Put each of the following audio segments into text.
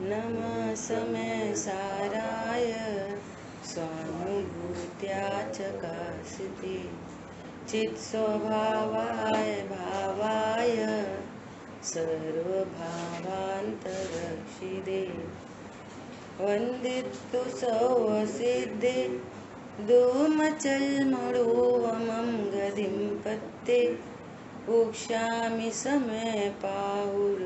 नमः समय साराय स्वानुभूत्या चकासिते चित्स्वभावाय भावाय सर्वभावान्तरक्षिदे वन्दितु सौसिद्धे धूमचल्मणोऽमं गतिं पत्ते उक्ष्यामि समय पाहुर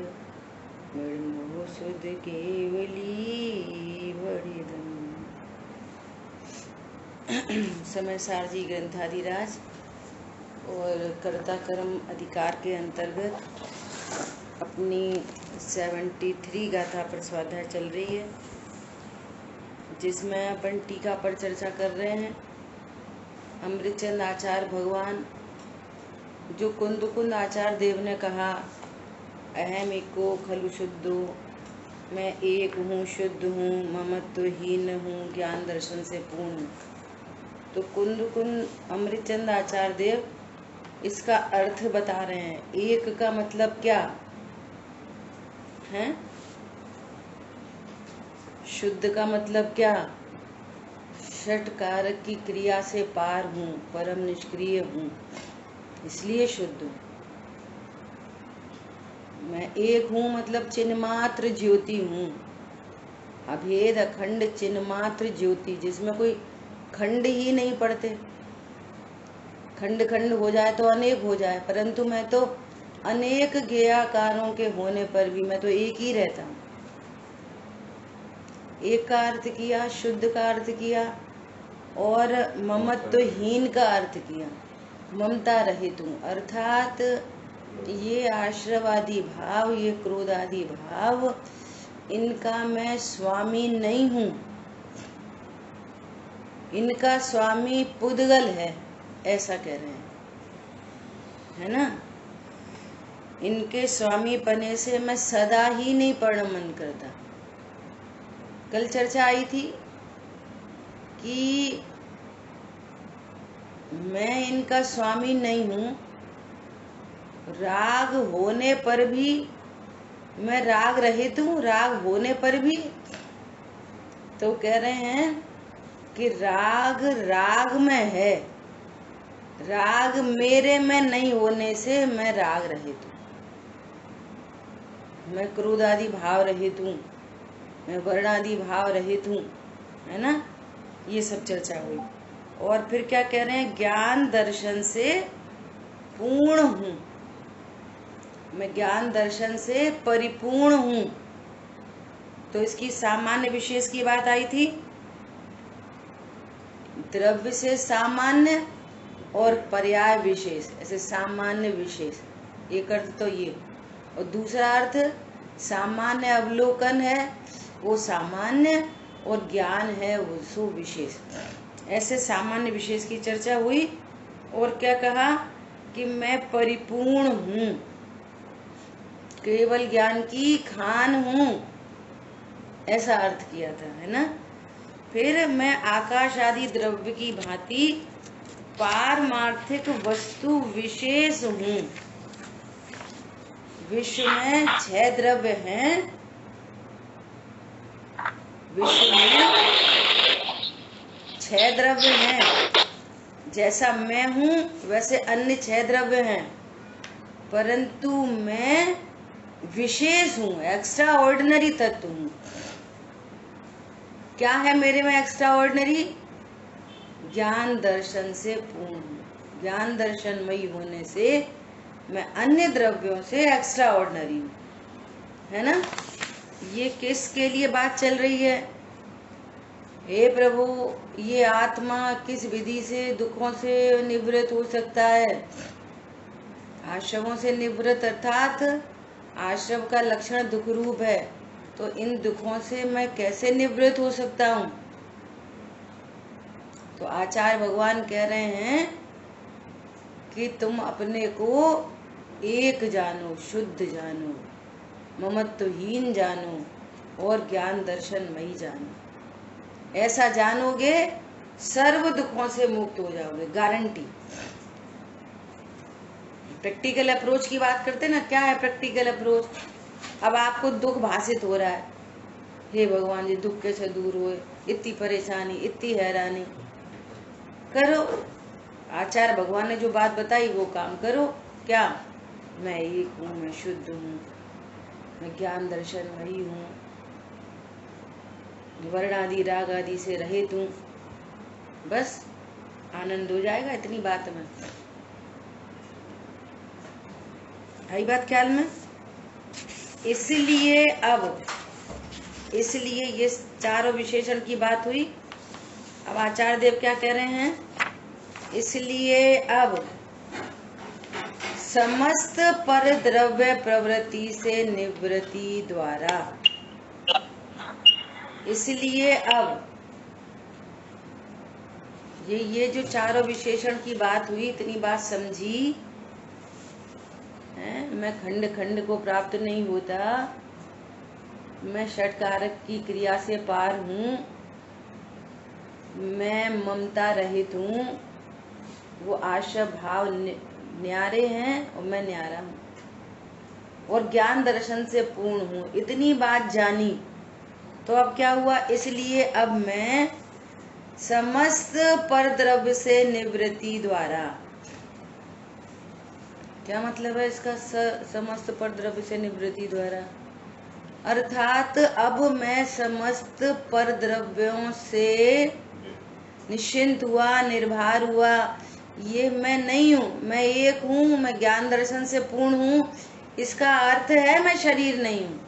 मृण्मो सुध केवली वरिदम्। समय सारजी ग्रंथाधिराज और कर्ता कर्म अधिकार के अंतर्गत अपनी 73 गाथा पर स्वाध्याय चल रही है, जिसमें अपन टीका पर चर्चा कर रहे हैं। अमृतचंद आचार्य भगवान, जो कुंद आचार्य देव ने कहा अहम एको खलु शुद्धो, मैं एक हूँ, शुद्ध हूँ, ममत्वहीन हूँ, ज्ञान दर्शन से पूर्ण हूँ। तो कुंद अमृतचंद आचार्य देव इसका अर्थ बता रहे हैं। एक का मतलब क्या है? शुद्ध का मतलब क्या? षट कारक की क्रिया से पार हूँ, परम निष्क्रिय हूँ, इसलिए शुद्ध हूँ। मैं एक हूँ मतलब चिन्मात्र ज्योति हूँ, अभेद अखंड चिन्मात्र ज्योति, जिसमें कोई खंड ही नहीं पड़ते। खंड खंड हो जाए तो अनेक हो जाए, परंतु मैं तो अनेक ज्ञेयाकारों के होने पर भी मैं तो एक ही रहता हूँ। एक का अर्थ किया, शुद्ध का अर्थ किया, और ममत्वहीन का अर्थ किया, ममता रहित हूँ। अर्थात ये आश्रवादी भाव, ये क्रोधादि भाव, इनका मैं स्वामी नहीं हूँ। इनका स्वामी पुद्गल है, ऐसा कह रहे हैं, है ना। इनके स्वामी पने से मैं सदा ही नहीं पढ़ मन करता। कल चर्चा आई थी कि मैं इनका स्वामी नहीं हूँ, राग होने पर भी मैं राग रहित हूँ, राग होने पर भी। तो कह रहे हैं कि राग राग में है, राग मेरे में नहीं होने से मैं राग रहित हूँ, मैं क्रोध आदि भाव रहित हूँ, मैं वर्ण आदि भाव रहित हूँ, है ना। ये सब चर्चा हुई। और फिर क्या कह रहे हैं? ज्ञान दर्शन से पूर्ण हूँ, मैं ज्ञान दर्शन से परिपूर्ण हूँ। तो इसकी सामान्य विशेष की बात आई थी। द्रव्य से सामान्य और पर्याय विशेष, ऐसे सामान्य विशेष, एक अर्थ तो ये। और दूसरा अर्थ सामान्य अवलोकन है, वो सामान्य, और ज्ञान है वो सो विशेष। ऐसे सामान्य विशेष की चर्चा हुई। और क्या कहा कि मैं परिपूर्ण हूँ, केवल ज्ञान की खान हूँ, ऐसा अर्थ किया था, है ना। फिर मैं आकाश आदि द्रव्य की भांति पारमार्थिक वस्तु विशेष हूँ। विश्व में 6 द्रव्य हैं, विश्व में 6 द्रव्य हैं। जैसा मैं हूँ वैसे अन्य 6 द्रव्य हैं, परंतु मैं विशेष हूँ, एक्स्ट्रा ऑर्डिनरी तत्व हूँ। क्या है मेरे में एक्स्ट्रा ऑर्डिनरी? ज्ञान दर्शन से पूर्ण हूँ। ज्ञान दर्शनमयी होने से मैं अन्य द्रव्यों से एक्स्ट्रा ऑर्डिनरी हूँ, है ना। ये किसके लिए बात चल रही है? हे प्रभु, ये आत्मा किस विधि से दुखों से निवृत्त हो सकता है? आश्रमों से निवृत्त, अर्थात आश्रम का लक्षण दुख रूप है, तो इन दुखों से मैं कैसे निवृत्त हो सकता हूँ? तो आचार्य भगवान कह रहे हैं कि तुम अपने को एक जानो, शुद्ध जानो, ममत्वहीन जानो, और ज्ञान दर्शनमयी जानो। ऐसा जानोगे सर्व दुखों से मुक्त हो जाओगे, गारंटी। प्रैक्टिकल अप्रोच की बात करते ना, क्या है प्रैक्टिकल अप्रोच? अब आपको दुख भाषित हो रहा है, हे भगवान जी दुख कैसे दूर हुए, इतनी परेशानी, इतनी हैरानी। करो, आचार्य भगवान ने जो बात बताई वो काम करो। क्या? मैं एक हूँ, मैं शुद्ध हूँ, मैं ज्ञान दर्शनमयी हूँ, वर्ण आदि राग आदि से रहित हूँ। बस आनंद हो जाएगा इतनी बात में। आई बात ख्याल में? इसलिए ये चारों विशेषण की बात हुई। अब आचार्य देव क्या कह रहे हैं? इसलिए अब समस्त पर द्रव्य प्रवृत्ति से निवृत्ति द्वारा, इसलिए अब ये जो चारों विशेषण की बात हुई, इतनी बात समझी है। मैं खंड खंड को प्राप्त नहीं होता, मैं षटकारक की क्रिया से पार हूँ, मैं ममता रहित हूँ, वो आशा भाव न्यारे हैं और मैं न्यारा हूँ, और ज्ञान दर्शन से पूर्ण हूँ। इतनी बात जानी तो अब क्या हुआ? इसलिए अब मैं समस्त परद्रव्य से निवृत्ति द्वारा, क्या मतलब है इसका? समस्त परद्रव्य से निवृत्ति द्वारा अर्थात अब मैं समस्त परद्रव्यों से निश्चिंत हुआ, निर्भर हुआ। ये मैं नहीं हूँ, मैं एक हूँ, मैं ज्ञान दर्शन से पूर्ण हूँ। इसका अर्थ है मैं शरीर नहीं हूँ।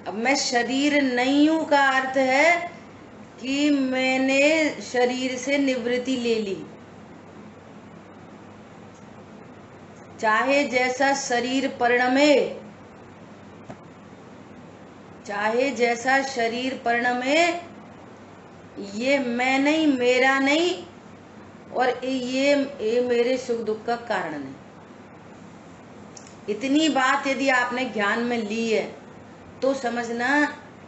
अब मैं शरीर नहीं हूँ का अर्थ है कि मैंने शरीर से निवृत्ति ले ली। चाहे जैसा शरीर परिणमे, चाहे जैसा शरीर परिणमे, ये मैं नहीं, मेरा नहीं, और ये मेरे सुख दुख का कारण नहीं। इतनी बात यदि आपने ज्ञान में ली है तो समझना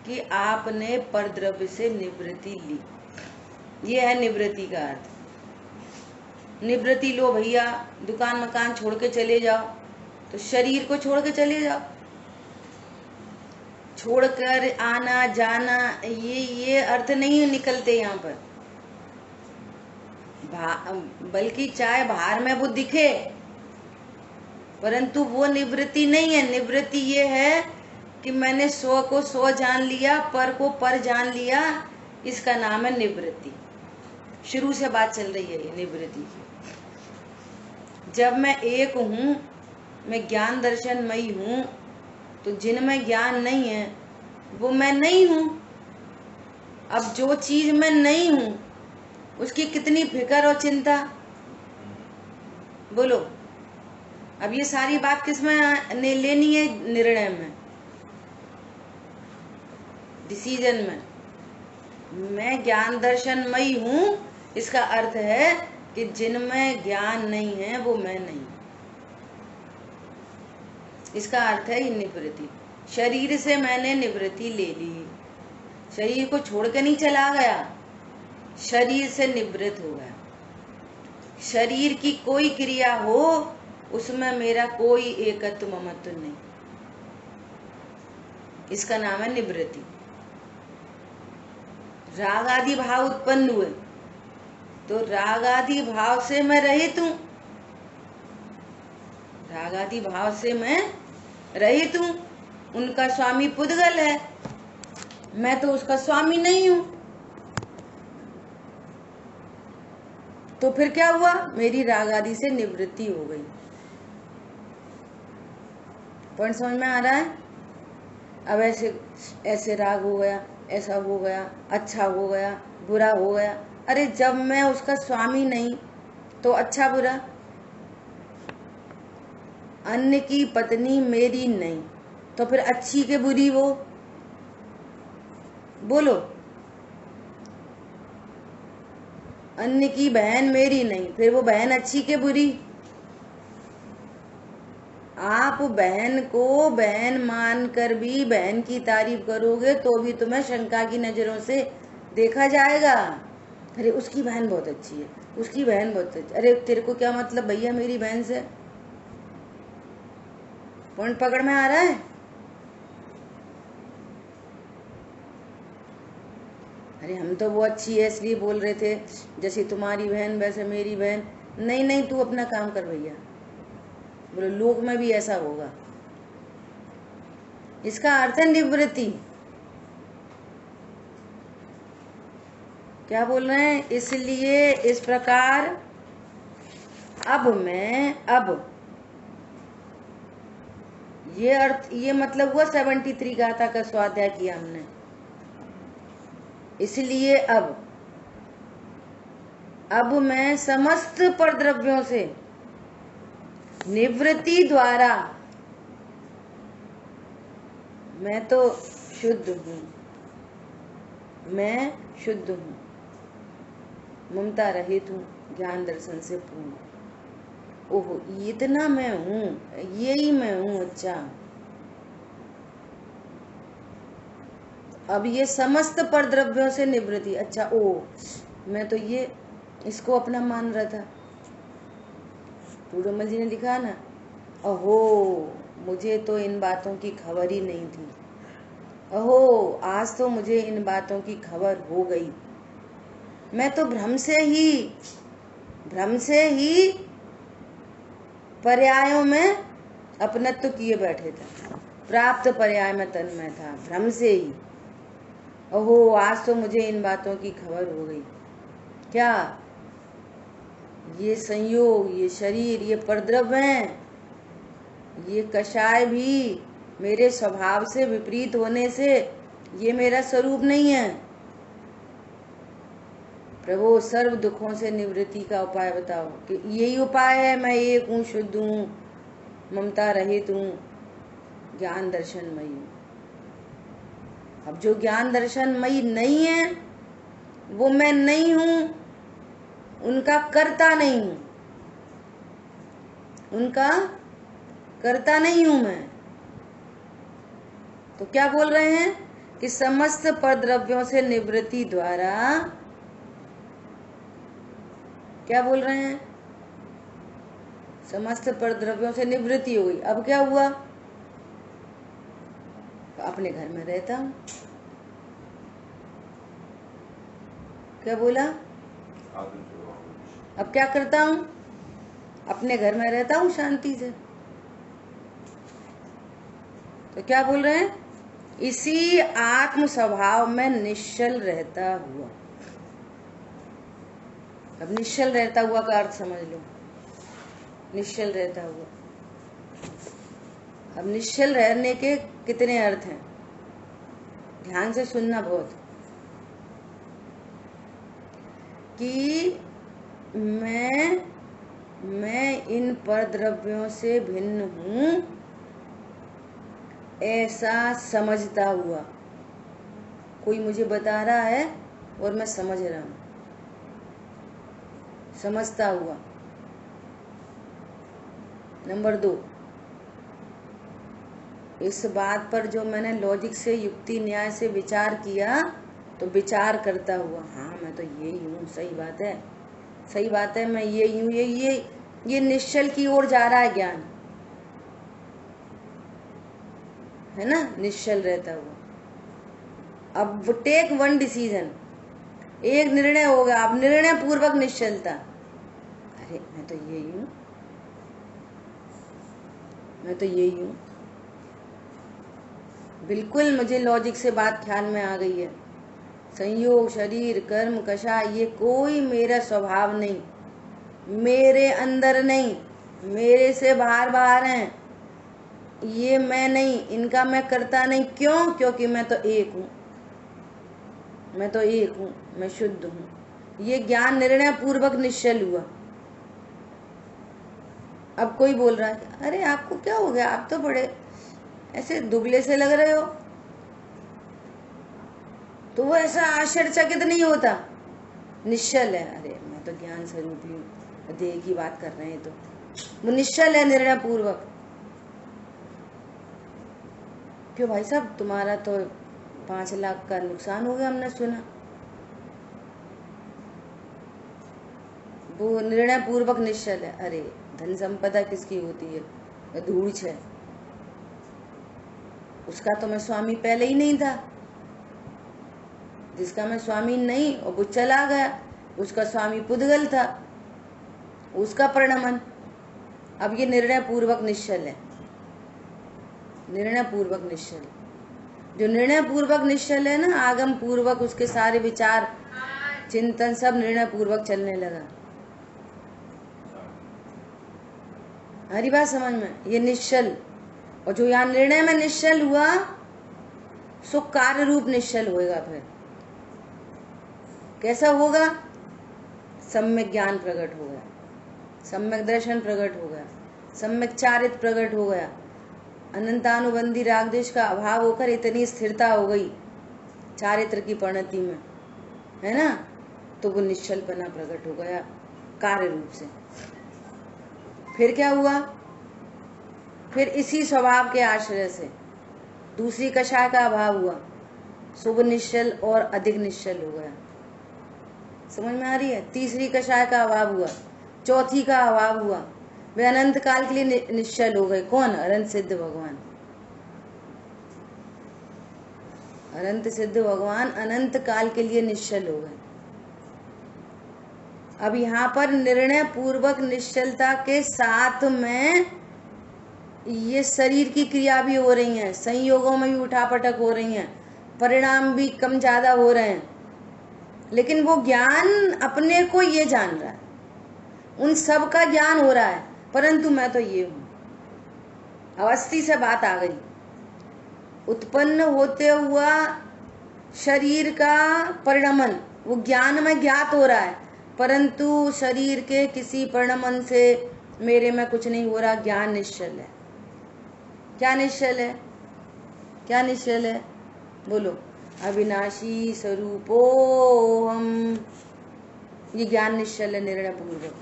कि आपने परद्रव्य से निवृत्ति ली। ये है निवृत्ति का अर्थ। निवृत्ति लो भैया, दुकान मकान छोड़ के चले जाओ, तो शरीर को छोड़ के चले जाओ। छोड़कर आना जाना ये अर्थ नहीं निकलते यहाँ पर। बल्कि चाहे बाहर में वो दिखे, परंतु वो निवृत्ति नहीं है। निवृत्ति ये है कि मैंने स्व को स्व जान लिया, पर को पर जान लिया, इसका नाम है निवृत्ति। शुरू से बात चल रही है ये निवृत्ति की। जब मैं एक हूँ, मैं ज्ञान दर्शनमयी हूँ, तो जिनमें ज्ञान नहीं है वो मैं नहीं हूँ। अब जो चीज मैं नहीं हूँ उसकी कितनी फिक्र और चिंता, बोलो। अब ये सारी बात किसमें लेनी है? निर्णय में, डिसीजन में। मैं ज्ञान दर्शनमयी हूँ, इसका अर्थ है कि जिनमें ज्ञान नहीं है वो मैं नहीं। इसका अर्थ है ये निवृत्ति। शरीर से मैंने निवृत्ति ले ली, शरीर को छोड़ के नहीं चला गया, शरीर से निवृत्त हो गया। शरीर की कोई क्रिया हो उसमें मेरा कोई एकत्व ममत्व नहीं, इसका नाम है निवृत्ति। राग आदि भाव उत्पन्न हुए तो राग आदि भाव से मैं रहित हूं, राग आदि भाव से मैं रहित हूं। उनका स्वामी पुद्गल है, मैं तो उसका स्वामी नहीं हूं। तो फिर क्या हुआ? मेरी राग आदि से निवृत्ति हो गई। पॉइंट समझ में आ रहा है? अब ऐसे राग हो गया, ऐसा हो गया, अच्छा हो गया, बुरा हो गया। अरे जब मैं उसका स्वामी नहीं तो अच्छा बुरा? अन्य की पत्नी मेरी नहीं तो फिर अच्छी के बुरी वो? बोलो। अन्य की बहन मेरी नहीं, फिर वो बहन अच्छी के बुरी? आप बहन को बहन मानकर भी बहन की तारीफ करोगे तो भी तुम्हें शंका की नजरों से देखा जाएगा। अरे उसकी बहन बहुत अच्छी है, उसकी बहन बहुत अच्छी। अरे तेरे को क्या मतलब भैया मेरी बहन से? पॉइंट पकड़ में आ रहा है? अरे हम तो वो अच्छी है इसलिए बोल रहे थे, जैसे तुम्हारी बहन वैसे मेरी बहन। नहीं नहीं, तू अपना काम कर भैया। बोले लोक में भी ऐसा होगा। इसका अर्थ है निवृत्ति। क्या बोल रहे हैं? इसलिए इस प्रकार अब ये अर्थ, ये मतलब हुआ 73 गाथा का स्वाध्याय किया हमने। इसलिए अब मैं समस्त परद्रव्यों से निवृत्ति द्वारा, मैं तो शुद्ध हूँ, मैं शुद्ध हूँ, ममता रहित हूँ, ज्ञान दर्शन से पूर्ण। ओहो, इतना मैं हूँ, यही मैं हूँ। अच्छा, अब ये समस्त परद्रव्यों से निवृत्ति। अच्छा, ओ मैं तो ये इसको अपना मान रहा था। टूडमल जी ने लिखा ना, अहो मुझे तो इन बातों की खबर ही नहीं थी। अहो आज तो मुझे इन बातों की खबर हो गई। मैं तो भ्रम से ही पर्यायों में अपनत्व किए बैठे था, प्राप्त पर्याय में तन्मय था, भ्रम से ही। ओहो आज तो मुझे इन बातों की खबर हो गई। क्या? ये संयोग, ये शरीर, ये परद्रव्य हैं, ये कषाय भी मेरे स्वभाव से विपरीत होने से ये मेरा स्वरूप नहीं है। प्रभु सर्व दुखों से निवृत्ति का उपाय बताओ। कि यही उपाय है, मैं एक हूँ, शुद्ध हूँ, ममता रहित हूँ, ज्ञान दर्शनमयी हूँ। अब जो ज्ञान दर्शनमयी नहीं है, वो मैं नहीं हूँ, उनका कर्ता नहीं हूँ, उनका कर्ता नहीं हूं मैं। तो क्या बोल रहे हैं कि समस्त परद्रव्यों से निवृत्ति द्वारा, क्या बोल रहे हैं? समस्त परद्रव्यों से निवृत्ति हो गई। अब क्या हुआ? तो अपने घर में रहता हूं। क्या बोला? अब क्या करता हूं? अपने घर में रहता हूं शांति से। तो क्या बोल रहे हैं? इसी आत्म स्वभाव में निश्चल रहता हुआ। अब निश्चल रहता हुआ का अर्थ समझ लो। निश्चल रहता हुआ, अब निश्चल रहने के कितने अर्थ हैं, ध्यान से सुनना बहुत। कि मैं इन परद्रव्यों से भिन्न हूं, ऐसा समझता हुआ। कोई मुझे बता रहा है और मैं समझ रहा हूं, समझता हुआ। नंबर 2, इस बात पर जो मैंने लॉजिक से, युक्ति न्याय से विचार किया, तो विचार करता हुआ, हाँ मैं तो यही हूँ, सही बात है, सही बात है, मैं यही हूँ, ये निश्चल की ओर जा रहा है ज्ञान, है ना, निश्चल रहता हुआ। अब टेक वन डिसीजन, एक निर्णय होगा। अब निर्णय पूर्वक निश्चलता, अरे मैं तो यही हूँ, मैं तो यही हूँ। बिल्कुल मुझे लॉजिक से बात ख्याल में आ गई है। संयोग, शरीर, कर्म, कषाय, ये कोई मेरा स्वभाव नहीं, मेरे अंदर नहीं, मेरे से बाहर हैं। ये मैं नहीं, इनका मैं करता नहीं। क्यों? क्योंकि मैं तो एक हूँ, मैं तो एक हूँ, मैं शुद्ध हूँ। ये ज्ञान निर्णय पूर्वक निश्चल हुआ। अब कोई बोल रहा है, अरे आपको क्या हो गया, आप तो बड़े ऐसे दुबले से लग रहे हो। तो वो ऐसा आश्चर्यचकित नहीं होता, निश्चल है। अरे मैं तो ज्ञान स्वरूप ही हूँ, देह की बात कर रहे हैं, तो वो निश्चल है निर्णय पूर्वक। क्यों भाई साहब, तुम्हारा तो 5 लाख का नुकसान हो गया, हमने सुना। वो निर्णय पूर्वक निश्चल है। अरे धन संपदा किसकी होती है, धूड़ है, उसका तो मैं स्वामी पहले ही नहीं था। जिसका मैं स्वामी नहीं, और वो चला गया, उसका स्वामी पुद्गल था, उसका परिणमन। अब ये निर्णय पूर्वक निश्चल है, निर्णय पूर्वक निश्चल। जो निर्णय पूर्वक निश्चल है ना, आगम पूर्वक उसके सारे विचार चिंतन सब निर्णय पूर्वक चलने लगा। हरी बात समझ में, ये निश्चल। और जो यहाँ निर्णय में निश्चल हुआ सो कार्य रूप निश्चल होएगा। फिर कैसा होगा? सम्यक ज्ञान प्रकट हो गया, सम्यक दर्शन प्रकट हो गया, सम्यक चारित्र प्रकट हो गया, अनंतानुबंधी राग द्वेष का अभाव होकर इतनी स्थिरता हो गई चारित्र की परिणति में, है ना। तो वो निश्चलपना प्रकट हो गया कार्य रूप से। फिर क्या हुआ? फिर इसी स्वभाव के आश्रय से दूसरी कषाय का अभाव हुआ, सो वो निश्चल और अधिक निश्चल हो गया। समझ में आ रही है? तीसरी कषाय का अभाव हुआ, चौथी का अभाव हुआ, वे अनंत काल के लिए निश्चल हो गए। कौन? अनंत सिद्ध भगवान। अनंत सिद्ध भगवान अनंत काल के लिए निश्चल हो गए। अब यहाँ पर निर्णय पूर्वक निश्चलता के साथ में ये शरीर की क्रिया भी हो रही है, संयोगों में भी उठापटक हो रही है, परिणाम भी कम ज्यादा हो रहे हैं, लेकिन वो ज्ञान अपने को ये जान रहा है, उन सब का ज्ञान हो रहा है, परंतु मैं तो ये हूं। अवस्थी से बात आ गई। उत्पन्न होते हुआ शरीर का परिणमन वो ज्ञान में ज्ञात हो रहा है, परंतु शरीर के किसी परिणमन से मेरे में कुछ नहीं हो रहा। ज्ञान निश्चल है। क्या निश्चल है? क्या निश्चल है? बोलो। अविनाशी स्वरूपो हम, ये ज्ञान निश्चल है निर्णय पूर्वक।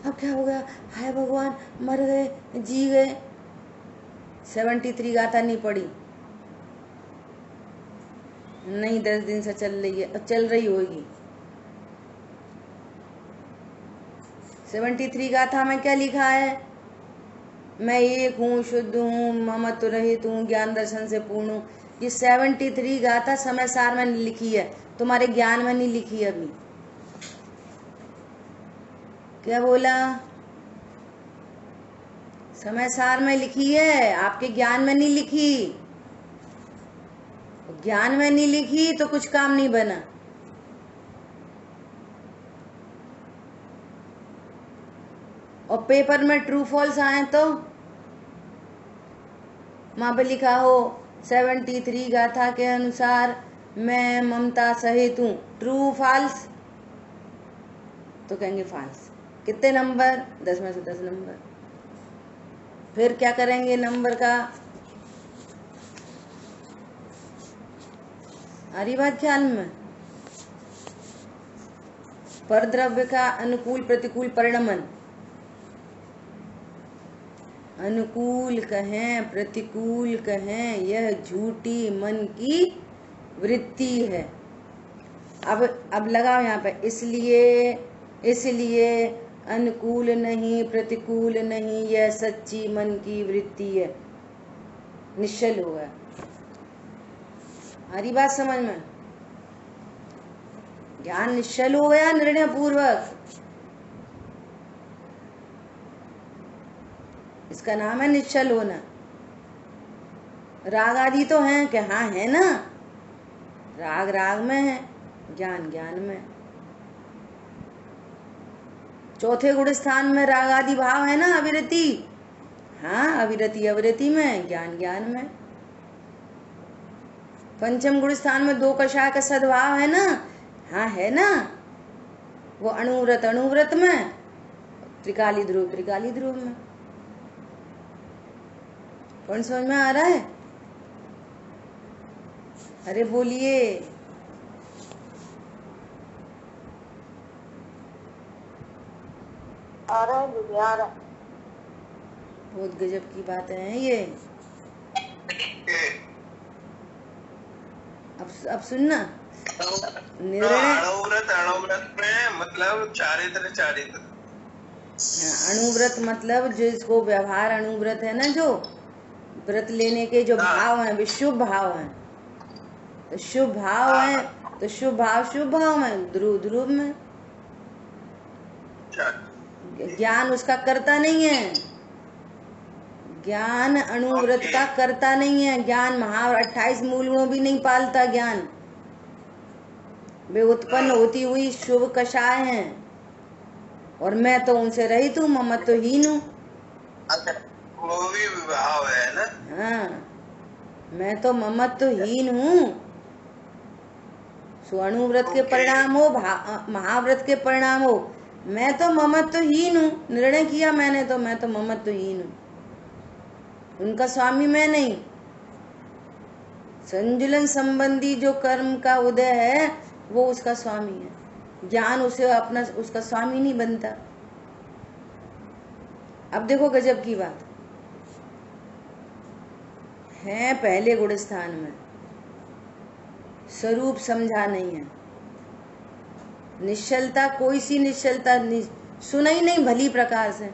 अब क्या हो गया? हाय भगवान, मर गए, जी गए। 73 गाथा नहीं पड़ी नहीं, 10 दिन से चल रही है, चल रही होगी। 73 गाथा में क्या लिखा है? मैं एक हूँ, शुद्ध हूँ, ममत्व रहित हूँ, ज्ञान दर्शन से पूर्ण हूँ। ये 73 गाथा समय सार में लिखी है, तुम्हारे ज्ञान में नहीं लिखी अभी। क्या बोला? समय सार में लिखी है, आपके ज्ञान में नहीं लिखी। ज्ञान में नहीं लिखी तो कुछ काम नहीं बना। और पेपर में ट्रू फॉल्स आए तो वहां पे लिखा हो 73 गाथा के अनुसार मैं ममता सहित हूं, ट्रू फॉल्स, तो कहेंगे फॉल्स। कितने नंबर? 10 में से 10 नंबर। फिर क्या करेंगे नंबर का? आ रही बात ख्याल में? परद्रव्य का अनुकूल प्रतिकूल परिणमन, अनुकूल कहें प्रतिकूल कहें, यह झूठी मन की वृत्ति है। अब लगाओ यहाँ पे, इसलिए अनुकूल नहीं प्रतिकूल नहीं, यह सच्ची मन की वृत्ति है। निश्चल हो गया। हरी बात समझ में? ज्ञान निश्चल हो गया निर्णय पूर्वक। इसका नाम है निश्चल होना। राग आदि तो हैं कि हाँ है ना, राग राग में है, ज्ञान ज्ञान में। चौथे गुण स्थान में राग आदि भाव है ना, अविरति, हाँ अविरति अविरति में, ज्ञान ज्ञान में। पंचम गुण स्थान में 2 कषाय का सद्भाव है ना, हाँ है ना, वो अणुव्रत अणुव्रत में, त्रिकाली ध्रुव त्रिकाली ध्रुव में। कौन समझ में आ रहा है? अरे बोलिए। आ रहा है। बहुत गजब की बातें हैं ये। अब सुनना। निर्णय अणुव्रत में मतलब चारित्र चारित्र। अणुव्रत मतलब जिसको व्यवहार अणुव्रत है ना, जो व्रत लेने के जो भाव हैं, विशुभ भाव हैं, तो शुभ भाव है, तो शुभ भाव शुभ भाव में, ध्रुव ध्रुव में। अच्छा, ज्ञान उसका करता नहीं है, ज्ञान अणुव्रत का करता नहीं है। ज्ञान 28 मूल गुणों भी नहीं पालता ज्ञान। वे उत्पन्न होती हुई शुभ कषाय हैं, और मैं तो उनसे रहित हूँ, ममत्वहीन हूँ। अच्छा, वो भी भाव है ना। हाँ, मैं तो ममत्वहीन हूँ। स्वणुव्रत के परिणाम हो, महाव्रत के परिणाम हो, मैं तो ममत्वहीन हूँ। निर्णय किया मैंने तो, मैं तो ममत्वहीन हूँ, उनका स्वामी मैं नहीं। संजुलन संबंधी जो कर्म का उदय है वो उसका स्वामी है, ज्ञान उसे अपना उसका स्वामी नहीं बनता। अब देखो गजब की बात है, पहले गुण स्थान में स्वरूप समझा नहीं है, निश्चलता, कोई सी निश्चलता सुना ही नहीं भली प्रकार से।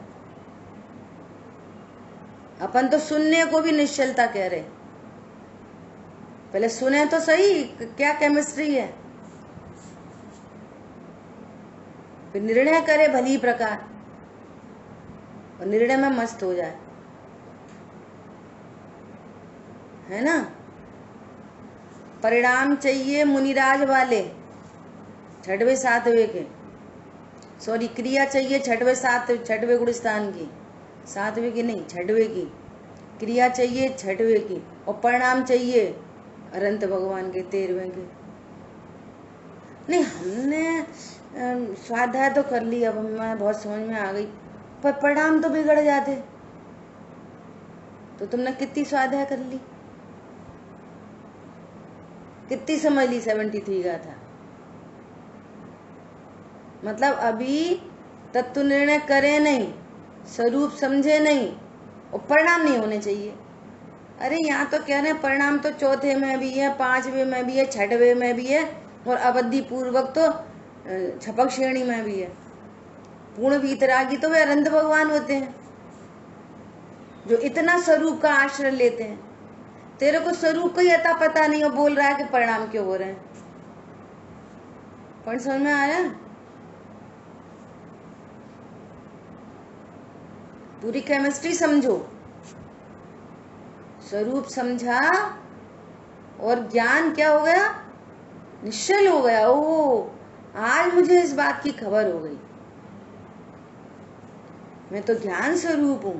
अपन तो सुनने को भी निश्चलता कह रहे, पहले सुने तो सही क्या केमिस्ट्री है, फिर निर्णय करे भली प्रकार, और निर्णय में मस्त हो जाए, है ना। परिणाम चाहिए मुनिराज वाले, 6वें 7वें के, सॉरी क्रिया चाहिए 6वें गुण स्थान की, 7वें की नहीं 6वें की क्रिया चाहिए, 6वें की, और परिणाम चाहिए अनंत भगवान के 13वें के। नहीं, हमने स्वाध्याय तो कर लिया, अब मैं बहुत समझ में आ गई, पर परिणाम तो बिगड़ जाते। तो तुमने कितनी स्वाध्याय कर ली, कितनी समझ ली? 73 का था, मतलब अभी तत्व निर्णय करे नहीं, स्वरूप समझे नहीं, और परिणाम नहीं होने चाहिए। अरे यहाँ तो कह रहे हैं परिणाम तो 4थे में भी है, 5वें में भी है, 6वें में भी है, और अवधि पूर्वक तो छपक श्रेणी में भी है। पूर्ण वीतरागी तो वे अनंत भगवान होते हैं जो इतना स्वरूप का आश्रय लेते हैं। तेरे को स्वरूप का ही अता पता नहीं, और बोल रहा है कि परिणाम क्यों हो रहे हैं। पॉइंट समझ में आया? पूरी केमिस्ट्री समझो, स्वरूप समझा और ज्ञान क्या हो गया, निश्चल हो गया। ओ, आज मुझे इस बात की खबर हो गई, मैं तो ज्ञान स्वरूप हूं।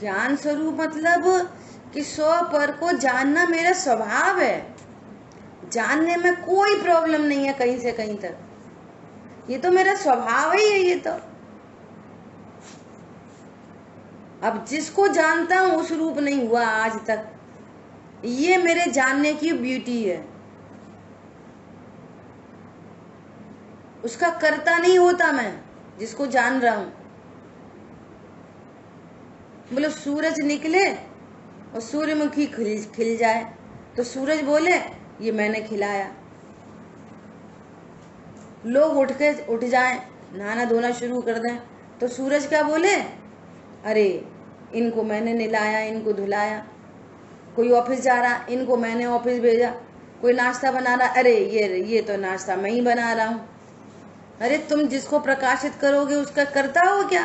ज्ञान स्वरूप मतलब कि स्व पर को जानना मेरा स्वभाव है, जानने में कोई प्रॉब्लम नहीं है कहीं से कहीं तक, ये तो मेरा स्वभाव ही है। ये तो अब जिसको जानता हूं उस रूप नहीं हुआ आज तक, ये मेरे जानने की ब्यूटी है। उसका कर्ता नहीं होता मैं, जिसको जान रहा हूं। बोलो सूरज निकले और सूर्यमुखी खिल जाए, तो सूरज बोले ये मैंने खिलाया। लोग उठ जाएं, नहाना धोना शुरू कर दें, तो सूरज क्या बोले, अरे इनको मैंने नहलाया, इनको धुलाया। कोई ऑफिस जा रहा, इनको मैंने ऑफिस भेजा। कोई नाश्ता बना रहा, अरे ये तो नाश्ता मैं ही बना रहा हूं। अरे तुम जिसको प्रकाशित करोगे उसका कर्ता हो क्या?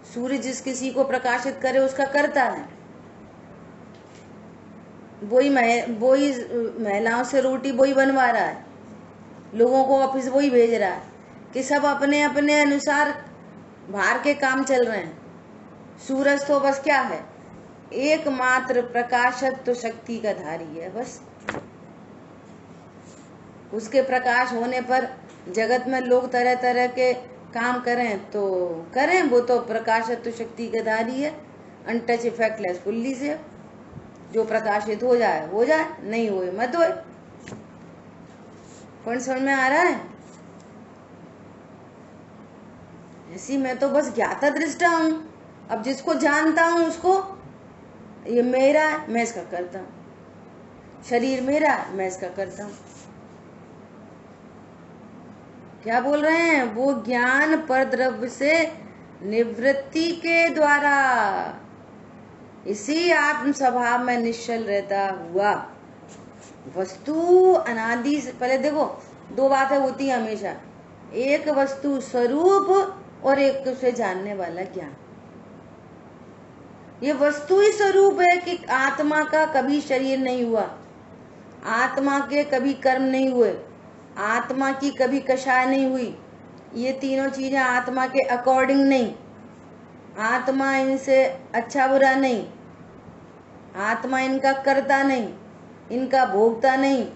सूर्य जिस किसी को प्रकाशित करे उसका कर्ता है। वही महिलाओं से रोटी वही बनवा रहा है, लोगों को ऑफिस वही भेज रहा है, कि सब अपने अपने अनुसार बाहर के काम चल रहे हैं। सूरज तो बस क्या है, एकमात्र प्रकाशत्व तो शक्ति का धारी है बस। उसके प्रकाश होने पर जगत में लोग तरह तरह के काम करें तो करें, वो तो प्रकाशत्व तो शक्ति का धारी है। अनटच इफेक्टलेस फुल्ली से, जो प्रकाशित हो जाए, नहीं होए मत होए। कौन समझ में आ रहा है? ऐसी मैं तो बस ज्ञाता दृष्टा हूं। अब जिसको जानता हूं उसको, ये मेरा है, मैं इसका करता हूं। शरीर मेरा है, मैं इसका करता हूं। क्या बोल रहे हैं? वो ज्ञान पर द्रव्य से निवृत्ति के द्वारा, इसी आत्म स्वभाव में निश्चल रहता हुआ वस्तु अनादि से, पहले देखो दो बातें होती है हमेशा, एक वस्तु स्वरूप और एक उसे जानने वाला ज्ञान। ये वस्तु ही स्वरूप है कि आत्मा का कभी शरीर नहीं हुआ, आत्मा के कभी कर्म नहीं हुए, आत्मा की कभी कषाय नहीं हुई, ये तीनों चीजें आत्मा के अकॉर्डिंग नहीं, आत्मा इनसे अच्छा बुरा नहीं, आत्मा इनका कर्ता नहीं, इनका भोगता नहीं,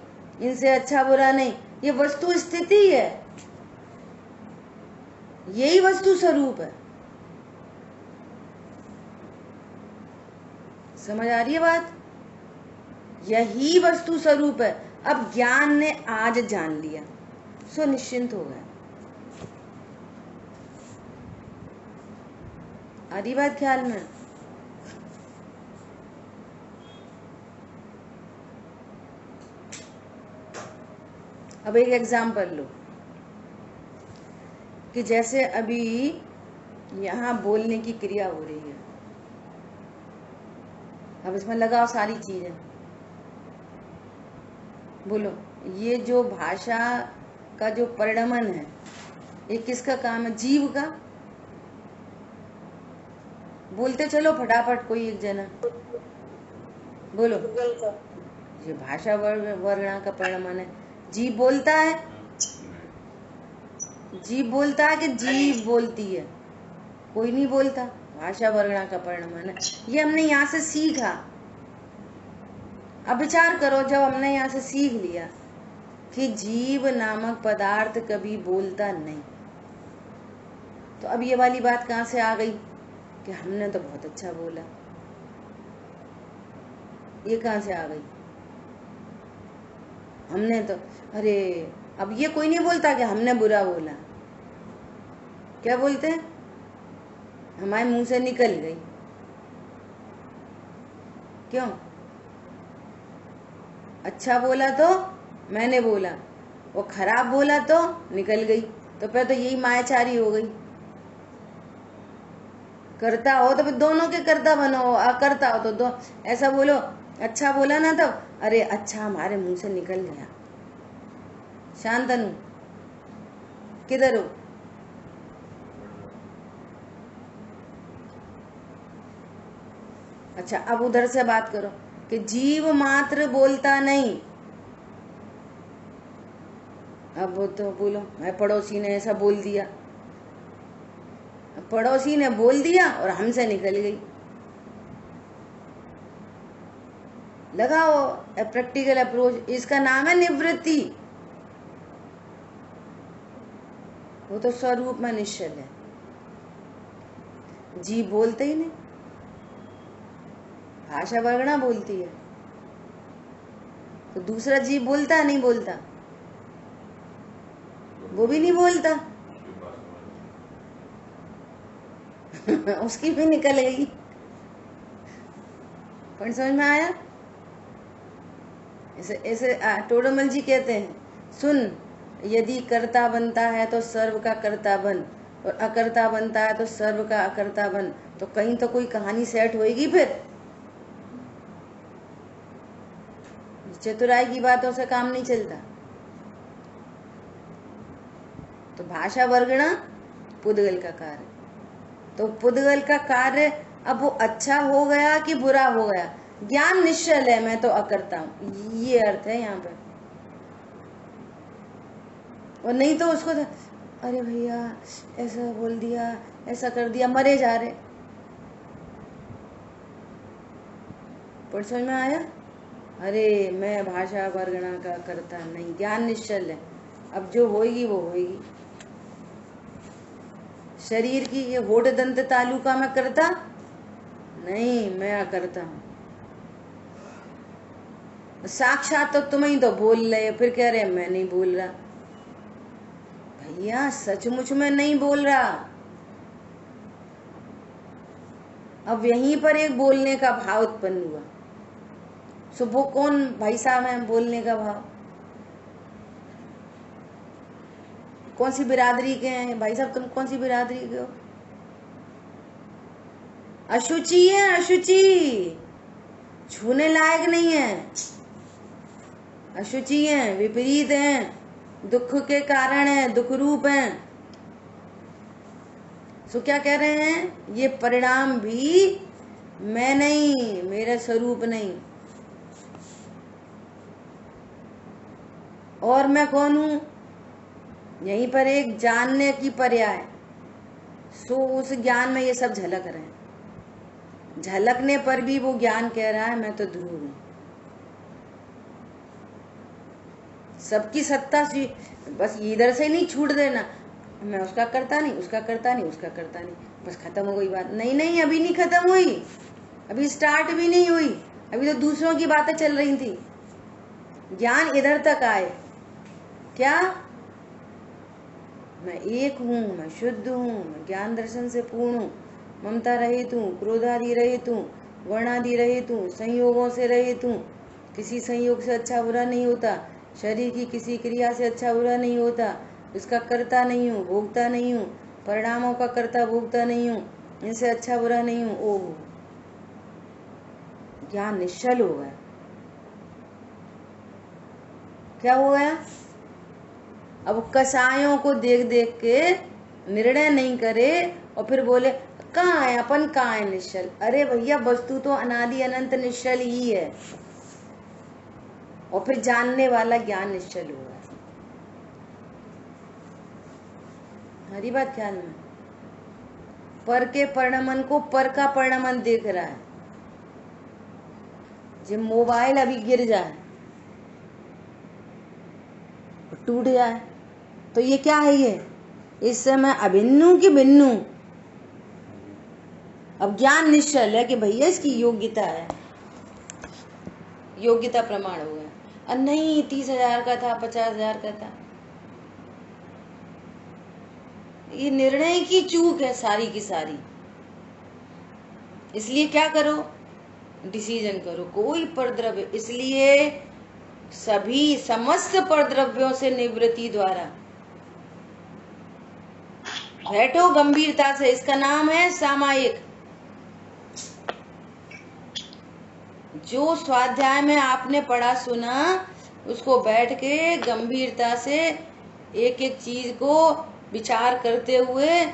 इनसे अच्छा बुरा नहीं, ये वस्तु स्थिति है, यही वस्तु स्वरूप है। समझ आ रही है बात? यही वस्तु स्वरूप है। अब ज्ञान ने आज जान लिया, सो निश्चिंत हो गया। आ रही बात ख्याल में? अब एक एग्जाम्पल लो कि जैसे अभी यहाँ बोलने की क्रिया हो रही है, अब इसमें लगाओ सारी चीजें, बोलो ये जो भाषा का जो परिणमन है ये किसका काम है? जीव का। बोलते चलो फटाफट कोई एक जना बोलो। ये भाषा वर्णा का परिणमन है, जीव बोलता है, जीव बोलता है कि जीव बोलती है? कोई नहीं बोलता, भाषा वर्णा का परिणमन है। ये हमने यहाँ से सीखा। अब विचार करो, जब हमने यहाँ से सीख लिया कि जीव नामक पदार्थ कभी बोलता नहीं, तो अब ये वाली बात कहाँ से आ गई कि हमने तो बहुत अच्छा बोला? ये कहाँ से आ गई? हमने तो, अरे अब ये कोई नहीं बोलता कि हमने बुरा बोला, क्या बोलते हैं? हमारे मुंह से निकल गई। क्यों? अच्छा बोला तो मैंने बोला, वो खराब बोला तो निकल गई, तो फिर तो यही मायाचारी हो गई। करता हो तो फिर दोनों के करता बनो, अकर्ता हो तो दो ऐसा बोलो, अच्छा बोला ना तब, अरे अच्छा हमारे मुंह से निकल गया। शांतनु किधर हो? अच्छा अब उधर से बात करो कि जीव मात्र बोलता नहीं। अब वो तो बोलो मैं पड़ोसी ने ऐसा बोल दिया, पड़ोसी ने बोल दिया और हमसे निकल गई। लगाओ प्रैक्टिकल अप्रोच, इसका नाम है निवृत्ति। वो तो स्वरूप में निश्चल है, जीव बोलते ही नहीं, भाषा वर्णा बोलती है, तो दूसरा जीव बोलता है नहीं बोलता? वो भी नहीं बोलता उसकी भी निकल गई। पॉइंट समझ में आया? ऐसे ऐसे टोडरमल जी कहते हैं, सुन यदि कर्ता बनता है तो सर्व का कर्ता बन, और अकर्ता बनता है तो सर्व का अकर्ता बन, तो कहीं तो कोई कहानी सेट होएगी। फिर चतुराई की बातों से काम नहीं चलता। तो भाषा वर्गणा पुद्गल का कार्य, तो पुद्गल का कार्य अब वो अच्छा हो गया कि बुरा हो गया? ज्ञान निश्चल है, मैं तो अकर्ता हूं, ये अर्थ है यहाँ पे। और नहीं तो उसको तो, अरे भैया ऐसा बोल दिया, ऐसा कर दिया, मरे जा रहे। पर समझ में आया? अरे मैं भाषा वर्गणा का करता नहीं, ज्ञान निश्चल है, अब जो होगी वो होगी। शरीर की ये होठ दंत तालु का मैं करता नहीं, मैं अकर्ता हूं। साक्षात तो तुम ही तो बोल रहे, फिर कह रहे मैं नहीं बोल रहा। भैया सचमुच में नहीं बोल रहा। अब यहीं पर एक बोलने का भाव उत्पन्न हुआ। सो वो कौन भाई साहब है बोलने का भाव? कौन सी बिरादरी के हैं भाई साहब? तुम कौन सी बिरादरी के हो? अशुचि है, अशुचि, छूने लायक नहीं है, अशुचि है, विपरीत है, दुख के कारण है, दुख रूप है। सो क्या कह रहे हैं, ये परिणाम भी मैं नहीं, मेरा स्वरूप नहीं। और मैं कौन हूं, यहीं पर एक जानने की पर्याय। सो उस ज्ञान में ये सब झलक रहे हैं। झलकने पर भी वो ज्ञान कह रहा है मैं तो ध्रुव हूं। सबकी सत्ता बस इधर से नहीं छूट देना, मैं उसका करता नहीं, उसका करता नहीं, उसका करता नहीं, बस खत्म हो गई बात। नहीं नहीं, अभी नहीं खत्म हुई, अभी स्टार्ट भी नहीं हुई, अभी तो दूसरों की बातें चल रही थी। ज्ञान इधर तक आए, क्या मैं एक हूं, मैं शुद्ध हूं, मैं ज्ञान दर्शन से पूर्ण हूं, ममता रहित हूं, क्रोधादि रहित हूं, वर्णादि रहित हूं, संयोगों से रहित हूं, किसी संयोग से अच्छा बुरा नहीं होता, शरीर की किसी क्रिया से अच्छा बुरा नहीं होता, इसका करता नहीं हूँ, भोगता नहीं हूँ, परिणामों का करता भोगता नहीं हूँ, इनसे अच्छा बुरा नहीं हूँ। ओह, ज्ञान निश्चल हो गया। क्या हो गया, अब कसायों को देख देख के निर्णय नहीं करे और फिर बोले कहाँ है अपन, कहाँ है निश्चल। अरे भैया, वस्तु तो अनादि अनंत निश्चल ही है, और फिर जानने वाला ज्ञान निश्चल होगा। हरी बात ख्याल में, पर के परिणमन को पर का परिणमन देख रहा है। जब मोबाइल अभी गिर जाए, टूट जाए, तो ये क्या है, ये इससे मैं अभिन्नु की भिन्नु। अब ज्ञान निश्चल है कि भैया इसकी योग्यता है, योग्यता प्रमाण हो गया। और नहीं 30,000 का था, 50,000 का था, ये निर्णय की चूक है सारी की सारी। इसलिए क्या करो, डिसीजन करो, कोई परद्रव्य, इसलिए सभी समस्त परद्रव्यों से निवृत्ति द्वारा बैठो गंभीरता से। इसका नाम है सामायिक। जो स्वाध्याय में आपने पढ़ा सुना, उसको बैठ के गंभीरता से एक एक चीज को विचार करते हुए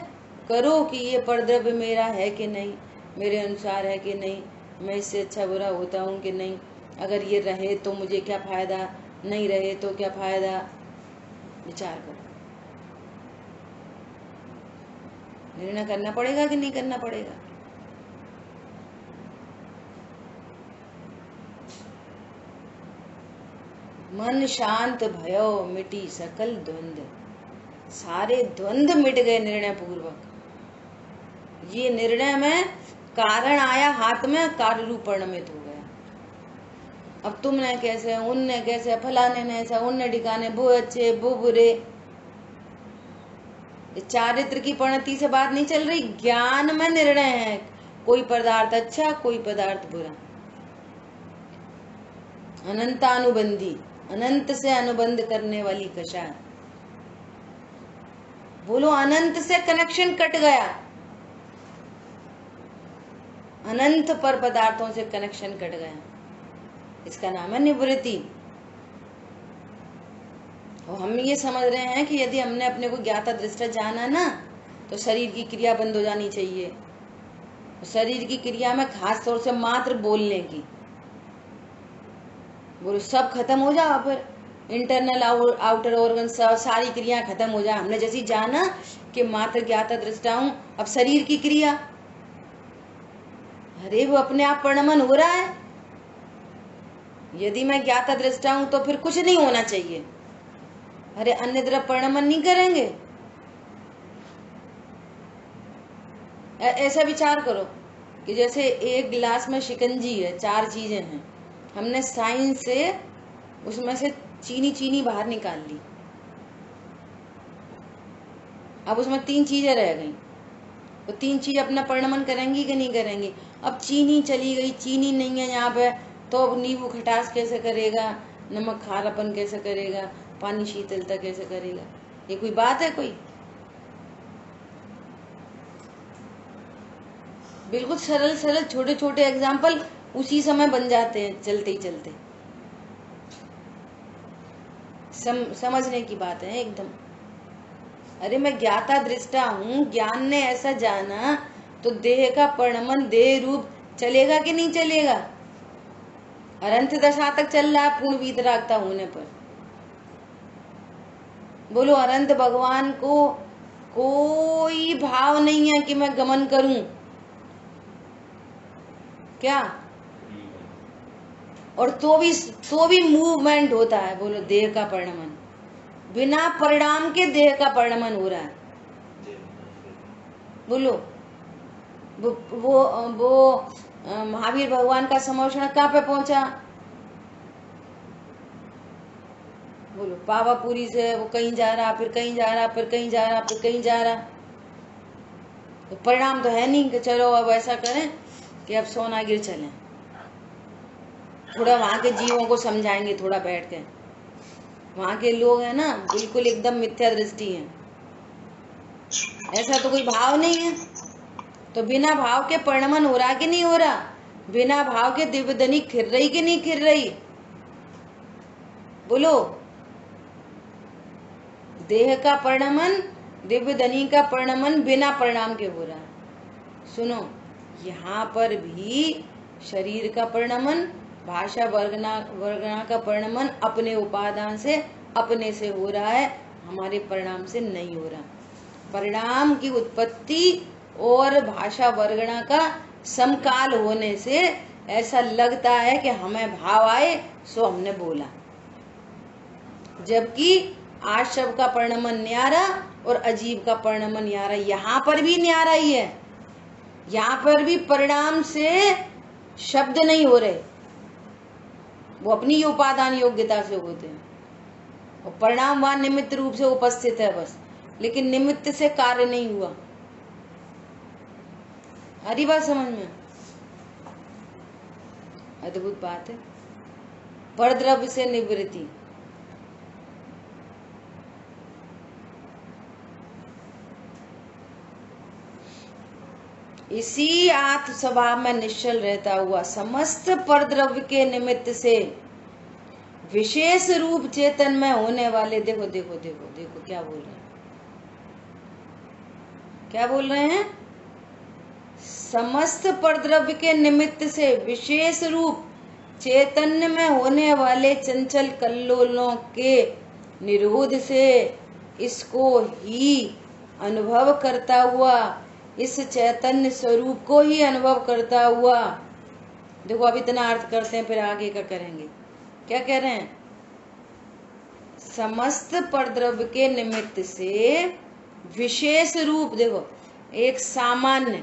करो कि ये परद्रव्य मेरा है कि नहीं, मेरे अनुसार है कि नहीं, मैं इससे अच्छा बुरा होता हूँ कि नहीं, अगर ये रहे तो मुझे क्या फायदा, नहीं रहे तो क्या फायदा। विचार करो, निर्णय करना पड़ेगा कि नहीं करना पड़ेगा। मन शांत भयो मिटी सकल द्वंद, सारे द्वंद मिट गए निर्णय पूर्वक। ये निर्णय में कारण आया हाथ में, कार्य रूप परिणमित हो गया। अब तुमने कैसे, उनने कैसे, फलाने ने ऐसा, उनने ठिकाने, वो अच्छे वो बुरे, चारित्र की परिणति से बात नहीं चल रही, ज्ञान में निर्णय है। कोई पदार्थ अच्छा, कोई पदार्थ बुरा, अनंतानुबंधी, अनंत से अनुबंध करने वाली कषा। बोलो, अनंत से कनेक्शन कट गया, अनंत पर पदार्थों से कनेक्शन कट गया, इसका नाम है निवृत्ति। और हम ये समझ रहे हैं कि यदि हमने अपने को ज्ञाता दृष्टा जाना ना, तो शरीर की क्रिया बंद हो जानी चाहिए। शरीर की क्रिया में खास तौर से मात्र बोलने की, बोलो सब खत्म हो जाओ, फिर इंटरनल आउटर ऑर्गन सारी क्रिया खत्म हो जाए। हमने जैसी जाना कि मात्र ज्ञाता दृष्टा हूं, अब शरीर की क्रिया, अरे वो अपने आप परिणमन हो रहा है। यदि मैं ज्ञाता दृष्टा हूं तो फिर कुछ नहीं होना चाहिए। अरे अन्य तरफ परिणमन नहीं करेंगे। ऐसा विचार करो कि जैसे एक गिलास में शिकंजी है, 4 चीजें हैं, हमने साइंस से उसमें से चीनी बाहर निकाल ली, अब उसमें 3 चीजें रह गई। तो 3 चीज अपना परिणमन करेंगी कि नहीं करेंगी। अब चीनी चली गई, चीनी नहीं है यहाँ पे, तो अब नींबू खटास कैसे करेगा, नमक खारापन कैसे करेगा, पानी शीतलता कैसे करेगा। ये कोई बात है कोई? बिल्कुल सरल सरल छोटे छोटे एग्जाम्पल उसी समय बन जाते हैं चलते ही चलते। समझने की बात है एकदम। अरे मैं ज्ञाता दृष्टा हूँ, ज्ञान ने ऐसा जाना तो देह का परिणमन देह रूप चलेगा कि नहीं चलेगा? अनंत दशा तक चल रहा है पूर्ण वीतरागता होने पर। बोलो, अनंत भगवान को कोई भाव नहीं है कि मैं गमन करूं क्या? और तो भी मूवमेंट होता है। बोलो, देह का परिणमन, बिना परिणाम के देह का परिणमन हो रहा है। बोलो, वो महावीर भगवान का समर्षण कहाँ पे पहुंचा? बोलो, पावापुरी से वो कहीं जा रहा, फिर कहीं जा रहा, फिर कहीं जा रहा, फिर कहीं जा रहा। तो परिणाम तो है नहीं कि चलो अब ऐसा करें कि अब सोनागिर चलें, थोड़ा वहां के जीवों को समझाएंगे, थोड़ा बैठ के। वहां के लोग है ना बिल्कुल एकदम मिथ्या दृष्टि है, ऐसा तो कोई भाव नहीं है। तो बिना भाव के परिणमन हो रहा कि नहीं हो रहा? बिना भाव के दिव्यधनी खिर रही कि नहीं खिर रही? बोलो, देह का परिणमन, दिव्यधनी का परिणमन बिना परिणाम के हो रहा है। सुनो, यहाँ पर भी शरीर का परिणमन, भाषा वर्गना का परिणमन अपने उपादान से, अपने से हो रहा है, हमारे परिणाम से नहीं हो रहा। परिणाम की उत्पत्ति और भाषा वर्गना का समकाल होने से ऐसा लगता है कि हमें भाव आए सो हमने बोला, जबकि आज शब्द का परिणमन न्यारा और अजीब का परिणमन न्यारा। यहाँ पर भी न्यारा ही है, यहाँ पर भी परिणाम से शब्द नहीं हो रहे, वो अपनी उपादान योग्यता से होते हैं। और परिणाम वहां निमित्त रूप से उपस्थित है बस, लेकिन निमित्त से कार्य नहीं हुआ। हरी बात समझ में? अद्भुत बात है। परद्रव्य से निवृत्ति, इसी आत्म स्वभाव में निश्चल रहता हुआ समस्त परद्रव्य के निमित्त से विशेष रूप चेतन में होने वाले, देखो देखो देखो देखो क्या बोल रहे हैं, क्या बोल रहे हैं? समस्त परद्रव्य के निमित्त से विशेष रूप चैतन्य में होने वाले चंचल कल्लोलों के निरोध से इसको ही अनुभव करता हुआ, इस चैतन्य स्वरूप को ही अनुभव करता हुआ। देखो अब इतना अर्थ करते हैं, फिर आगे का करेंगे। क्या कह रहे हैं? समस्त परद्रव्य के निमित्त से विशेष रूप, देखो एक सामान्य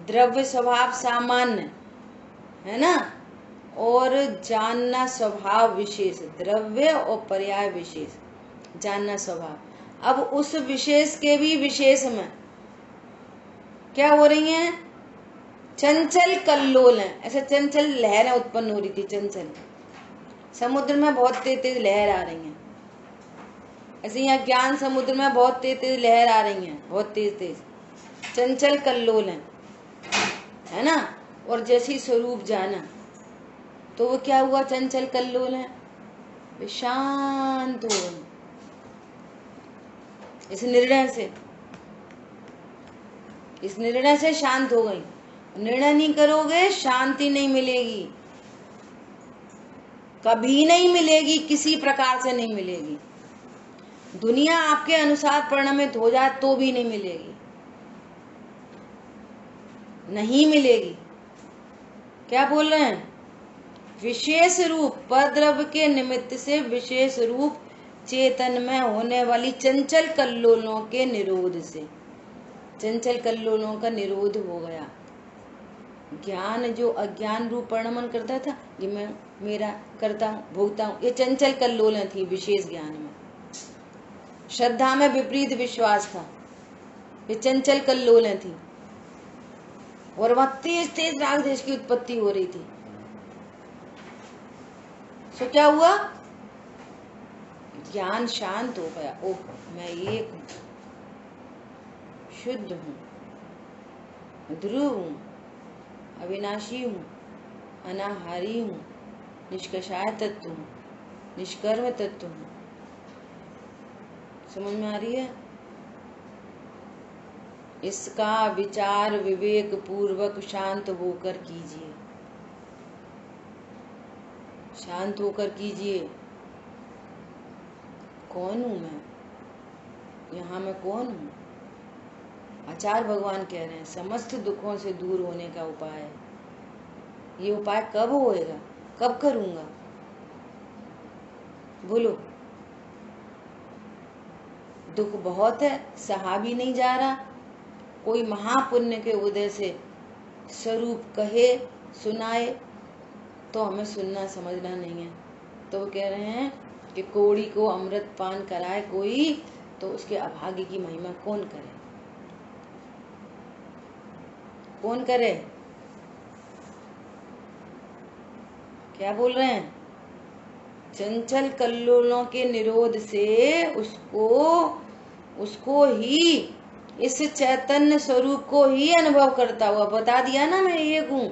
द्रव्य स्वभाव सामान्य है ना, और जानना स्वभाव विशेष, द्रव्य और पर्याय विशेष, जानना स्वभाव। अब उस विशेष के भी विशेष में क्या हो रही हैं? चंचल कल्लोल है। ऐसे चंचल लहरें उत्पन्न हो रही थी, चंचल समुद्र में बहुत तेज तेज लहर आ रही हैं, ऐसे यहाँ ज्ञान समुद्र में बहुत तेज तेज लहर आ रही हैं, बहुत तेज तेज चंचल कल्लोल है ना। और जैसी स्वरूप जाना तो वो क्या हुआ? चंचल कल्लोल है, वे शांत हो गए इस निर्णय से, इस निर्णय से शांत हो गई। निर्णय नहीं करोगे शांति नहीं मिलेगी, कभी नहीं मिलेगी, किसी प्रकार से नहीं मिलेगी। दुनिया आपके अनुसार परिणमित हो जाए तो भी नहीं मिलेगी, नहीं मिलेगी। क्या बोल रहे हैं? विशेष रूप परद्रव्य के निमित्त से विशेष रूप चेतन में होने वाली चंचल कल्लोलों के निरोध से, चंचल कल्लोलों का निरोध हो गया। ज्ञान जो अज्ञान रूप परिणमन करता था, ये मैं मेरा करता हूँ भोगता हूँ, ये चंचल कल्लोलें थी विशेष ज्ञान में। श्रद्धा में विपरीत विश्वास था, ये चंचल कल्लोलें थी। और वहां तेज तेज राग देश की उत्पत्ति हो रही थी। सो क्या हुआ? ज्ञान शांत हो गया। ओह, मैं एक हूं, शुद्ध हूं, ध्रुव हूं, अविनाशी हूँ, अनाहारी हूँ, निष्कषाय तत्व हूँ, निष्कर्म तत्व हूँ। समझ में आ रही है? इसका विचार विवेक पूर्वक शांत होकर कीजिए, शांत होकर कीजिए। कौन हूं मैं? यहाँ मैं कौन हूँ? आचार्य भगवान कह रहे हैं समस्त दुखों से दूर होने का उपाय है। ये उपाय कब होएगा, कब करूंगा? बोलो। दुख बहुत है, सहा भी नहीं जा रहा। कोई महापुण्य के उदय से स्वरूप कहे, सुनाए तो हमें सुनना समझना नहीं है। तो वो कह रहे हैं कि कोड़ी को अमृत पान कराए कोई, तो उसके अभागे की महिमा कौन करे? कौन करे? क्या बोल रहे हैं? चंचल कल्लोलों के निरोध से उसको ही, इस चैतन्य स्वरूप को ही अनुभव करता हुआ, बता दिया ना मैं एक हूं।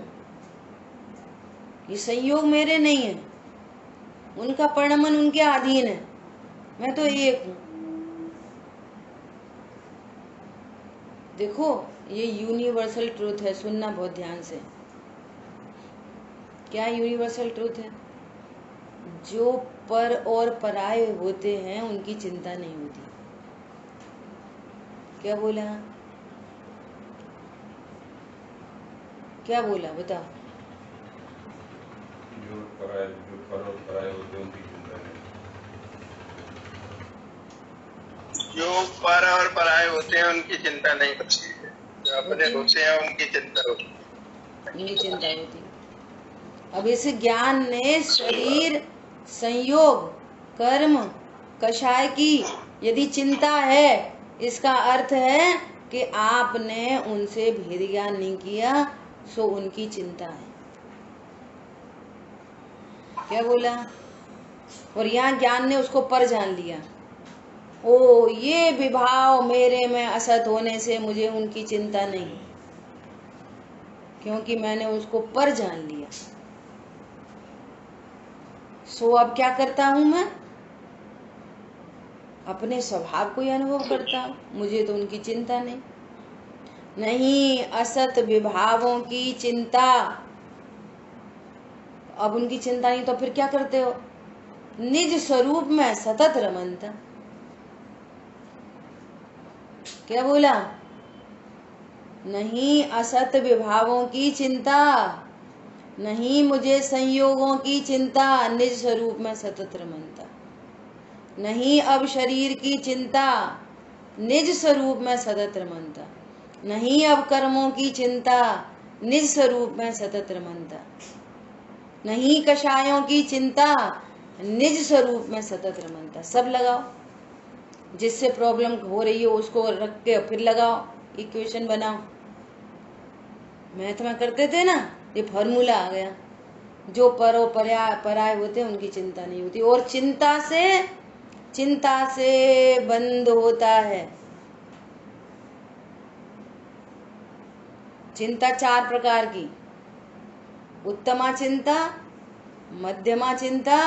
ये संयोग मेरे नहीं है, उनका परिणमन उनके अधीन है, मैं तो एक हूं। देखो ये यूनिवर्सल ट्रूथ है, सुनना बहुत ध्यान से। क्या यूनिवर्सल ट्रूथ है? जो पर और पराये होते हैं उनकी चिंता नहीं होती। क्या बोला? क्या बोला बताओ? जो पर और पराये होते हैं उनकी चिंता नहीं। जो पर और पराये होते हैं उनकी चिंता नहीं होती है, जो अपने होते हैं उनकी चिंता होती है। उनकी चिंता होती है। अब इस ज्ञान ने शरीर, संयोग, कर्म, कषाय की यदि चिंता है, इसका अर्थ है कि आपने उनसे भेद ज्ञान नहीं किया, सो उनकी चिंता है। क्या बोला? और यहाँ ज्ञान ने उसको पर जान लिया। ओ ये विभाव मेरे में असत होने से मुझे उनकी चिंता नहीं, क्योंकि मैंने उसको पर जान लिया। सो अब क्या करता हूं मैं? अपने स्वभाव को ही अनुभव करता हूं, मुझे तो उनकी चिंता नहीं। नहीं, असत विभावों की चिंता। अब उनकी चिंता नहीं तो फिर क्या करते हो? निज स्वरूप में सतत रमनता। क्या बोला? नहीं असत विभावों की चिंता, नहीं मुझे संयोगों की चिंता, निज स्वरूप में सतत रमनता। नहीं अब शरीर की चिंता, निज स्वरूप में सतत रमनता। नहीं अब कर्मों की चिंता, निज स्वरूप में सतत रमनता। नहीं कषायों की चिंता, निज स्वरूप में सतत रमनता। सब लगाओ, जिससे प्रॉब्लम हो रही हो उसको रख के फिर लगाओ, इक्वेशन बनाओ। मैथ में करते थे ना, ये फॉर्मूला आ गया। जो परो पराय होते हैं उनकी चिंता नहीं होती। और चिंता से बंद होता है। चिंता 4 प्रकार की: उत्तमा चिंता, मध्यमा चिंता,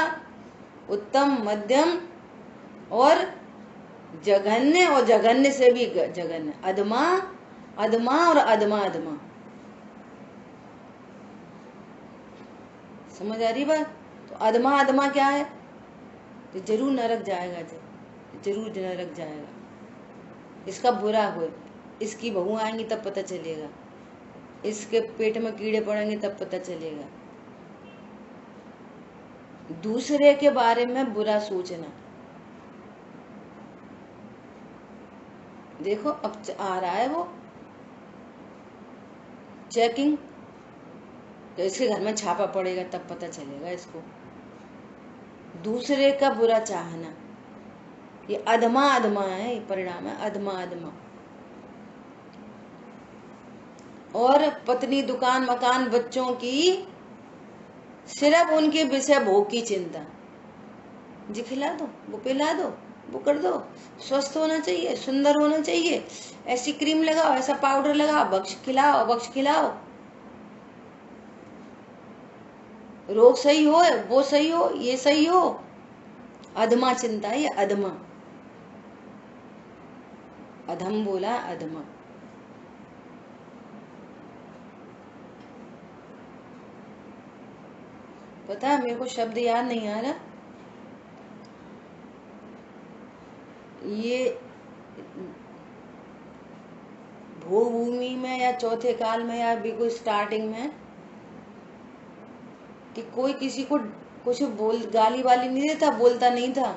उत्तम, मध्यम और जघन्य, और जघन्य से भी जघन्य, अधमा, अधमा और अधमा अधमा। समझ आ रही बात? तो अधमा अधमा क्या है? तो जरूर नरक जाएगा, जरूर नरक जाएगा। इसका बुरा हो, इसकी बहू आएंगी तब पता चलेगा, इसके पेट में कीड़े पड़ेंगे तब पता चलेगा। दूसरे के बारे में बुरा सोचना। देखो अब आ रहा है वो चेकिंग, तो इसके घर में छापा पड़ेगा तब पता चलेगा इसको। दूसरे का बुरा चाहना, ये अधमा अधमा है, ये परिणाम है अधमा अधमा। और पत्नी, दुकान, मकान, बच्चों की सिर्फ उनके विषय भोग की चिंता। जी खिला दो, वो पिला दो, वो कर दो, स्वस्थ होना चाहिए, सुंदर होना चाहिए, ऐसी क्रीम लगाओ, ऐसा पाउडर लगाओ, बख्श खिलाओ, बख्श खिलाओ। रोग सही हो, वो सही हो, ये सही हो, अधमा चिंता, ये अधमा, अधम बोला, अधमा। पता है मेरे को शब्द याद नहीं आ रहा, ये भू भूमि में या चौथे काल में या बिल्कुल स्टार्टिंग में, कि कोई किसी को कुछ बोल गाली वाली नहीं देता, बोलता नहीं था,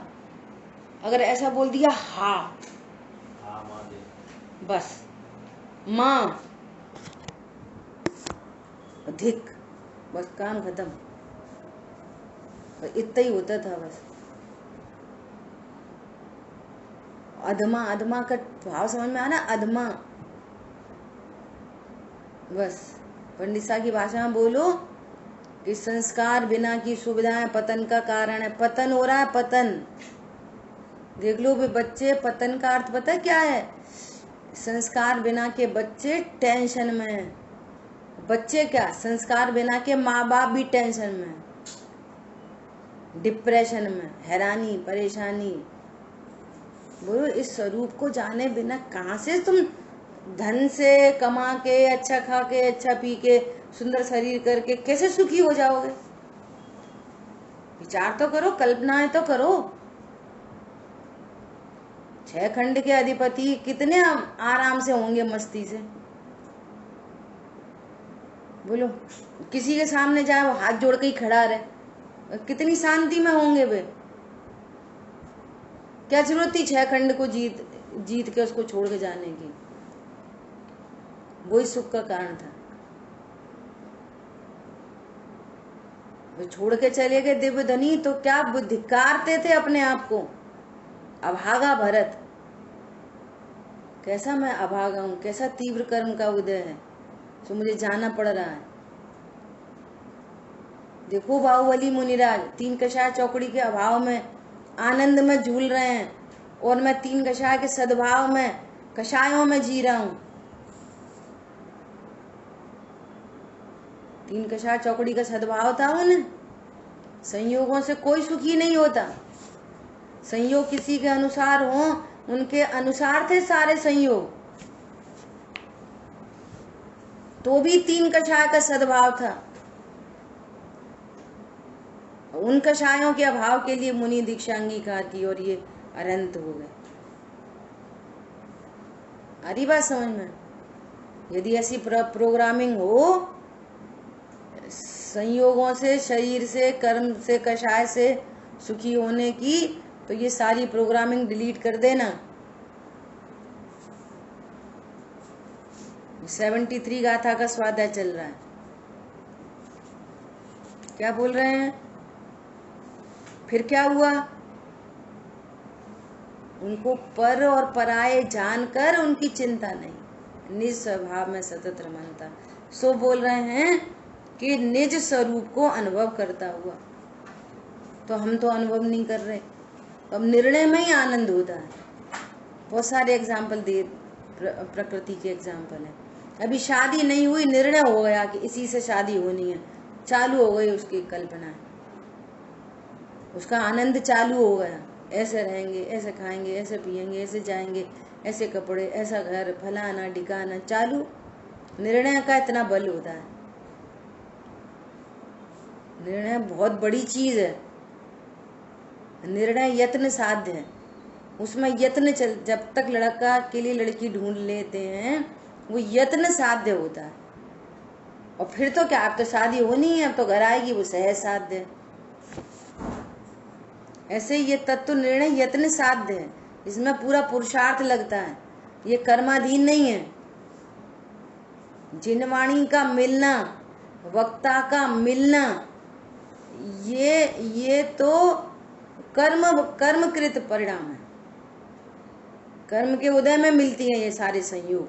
अगर ऐसा बोल दिया हाँ बस माँ अधिक, बस काम खत्म, इतना ही होता था बस। अधमा, अधमा का भाव समझ में आना, अधमा, बस पंडित साहब की भाषा में बोलो कि संस्कार बिना की सुविधाएं पतन का कारण है। पतन हो रहा है, पतन देख लो भी बच्चे, पतन का अर्थ पता है क्या है? संस्कार बिना के बच्चे टेंशन में है। बच्चे क्या, संस्कार बिना के माँ बाप भी टेंशन में, डिप्रेशन में, हैरानी परेशानी। बोलो इस स्वरूप को जाने बिना कहाँ से तुम धन से कमा के, अच्छा खा के, अच्छा पी के, सुंदर शरीर करके कैसे सुखी हो जाओगे? विचार तो करो, कल्पनाएं तो करो। 6 खंड के अधिपति कितने आराम से होंगे, मस्ती से। बोलो किसी के सामने जाए वो हाथ जोड़ के ही खड़ा रहे, कितनी शांति में होंगे वे। क्या जरूरत थी 6 खंड को जीत के उसको छोड़ के जाने की? वही सुख का कारण था। वो छोड़ के चले गए दिव्य धनी, तो क्या धिक्कारते थे अपने आप को, अभागा भरत। कैसा मैं अभागा हूं, कैसा तीव्र कर्म का उदय है, तो मुझे जाना पड़ रहा है। देखो बाहुबली मुनिराज 3 कषाय चौकड़ी के अभाव में आनंद में झूल रहे हैं, और मैं 3 कषाय के सद्भाव में, कषायों में जी रहा हूं। 3 कषाय चौकड़ी का सद्भाव था उन्हें। संयोगों से कोई सुखी नहीं होता। संयोग किसी के अनुसार हो, उनके अनुसार थे सारे संयोग, तो भी 3 कषाय का सद्भाव था। उन कषायों के अभाव के लिए मुनि दीक्षा अंगीकार की और ये अनंत हो गए। अरे बात समझ में? यदि ऐसी प्रोग्रामिंग हो, संयोगों से, शरीर से, कर्म से, कषाय से सुखी होने की, तो ये सारी प्रोग्रामिंग डिलीट कर देना। 73 गाथा का स्वाध्याय चल रहा है। क्या बोल रहे हैं? फिर क्या हुआ? उनको पर और पराये जानकर उनकी चिंता नहीं, निज स्वभाव में सतत रमनता। सो बोल रहे हैं कि निज स्वरूप को अनुभव करता हुआ। तो हम तो अनुभव नहीं कर रहे, अब निर्णय में ही आनंद होता है। बहुत सारे एग्जाम्पल दे, प्रकृति के एग्जाम्पल है। अभी शादी नहीं हुई, निर्णय हो गया कि इसी से शादी होनी है, चालू हो गई उसकी कल्पना, उसका आनंद चालू हो गया। ऐसे रहेंगे, ऐसे खाएंगे, ऐसे पिएंगे, ऐसे जाएंगे, ऐसे कपड़े, ऐसा घर, फलाना ढिकाना, चालू। निर्णय का इतना बल होता है। निर्णय बहुत बड़ी चीज है। निर्णय यत्न साध्य है, उसमें यत्न चल, जब तक लड़का के लिए लड़की ढूंढ लेते हैं वो यत्न साध्य होता है। और फिर तो क्या, अब तो शादी होनी है, अब तो घर आएगी, वो सहज साध्य है। ऐसे ये तत्व निर्णय यत्न साध्य है, इसमें पूरा पुरुषार्थ लगता है, ये कर्माधीन नहीं है। जिनवाणी का मिलना, वक्ता का मिलना, ये तो कर्मकृत परिणाम है। कर्म के उदय में मिलती है ये सारे संयोग।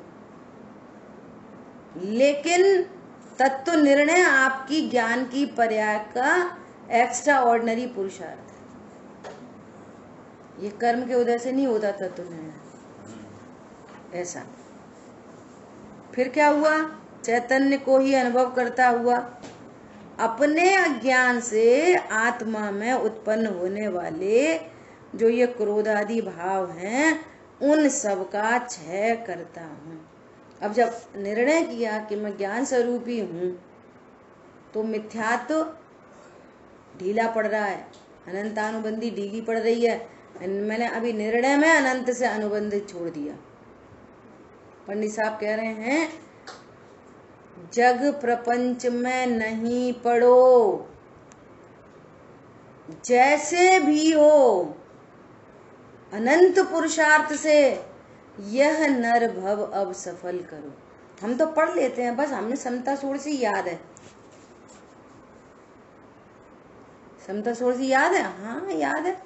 लेकिन तत्व निर्णय आपकी ज्ञान की पर्याय का एक्स्ट्रा ऑर्डिनरी पुरुषार्थ है। ये कर्म के उदय से नहीं होता तत्व निर्णय ऐसा। फिर क्या हुआ? चैतन्य को ही अनुभव करता हुआ अपने अज्ञान से आत्मा में उत्पन्न होने वाले जो ये क्रोध आदि भाव हैं उन सब का क्षय करता हूँ। अब जब निर्णय किया कि मैं ज्ञान स्वरूपी हूँ तो मिथ्यात्व ढीला पड़ रहा है, अनंतानुबंधी ढीली पड़ रही है। मैंने अभी निर्णय में अनंत से अनुबंध छोड़ दिया। पंडित साहब कह रहे हैं जग प्रपंच में नहीं पड़ो, जैसे भी हो अनंत पुरुषार्थ से यह नर भव अब सफल करो। हम तो पढ़ लेते हैं, बस हमें समता सोड़ सी याद है। समता सोड़ सी याद है, हाँ याद है।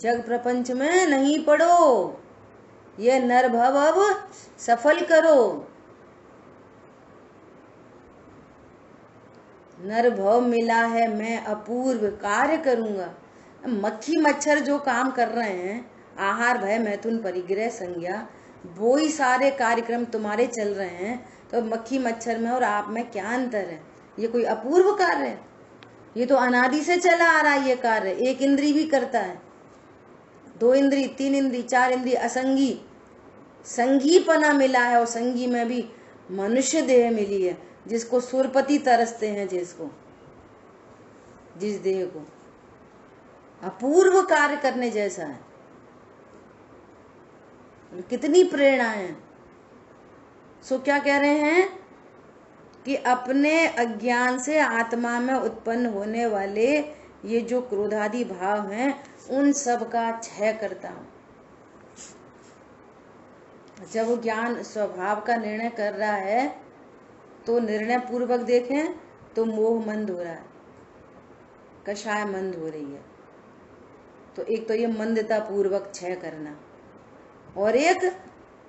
जग प्रपंच में नहीं पड़ो, ये नर भव अब सफल करो। नर भव मिला है मैं अपूर्व कार्य करूंगा। मक्खी मच्छर जो काम कर रहे हैं, आहार भय मैथुन परिग्रह संज्ञा, वो ही सारे कार्यक्रम तुम्हारे चल रहे हैं, तो मक्खी मच्छर में और आप में क्या अंतर है? ये कोई अपूर्व कार्य है? ये तो अनादि से चला आ रहा है ये कार्य। एक इंद्री भी करता है, 2 इंद्री, 3 इंद्री, 4 इंद्री, असंगी संगीपना मिला है। और संगी में भी मनुष्य देह मिली है, जिसको सुरपति तरसते हैं, जिस देह को अपूर्व कार्य करने जैसा है। कितनी प्रेरणा है। सो क्या कह रहे हैं कि अपने अज्ञान से आत्मा में उत्पन्न होने वाले ये जो क्रोधादि भाव हैं उन सब का क्षय करता हूं। जब वो ज्ञान स्वभाव का निर्णय कर रहा है तो निर्णय पूर्वक देखें तो मोह मंद हो रहा है, कषाय मंद हो रही है। तो एक तो ये मंदता पूर्वक क्षय करना, और एक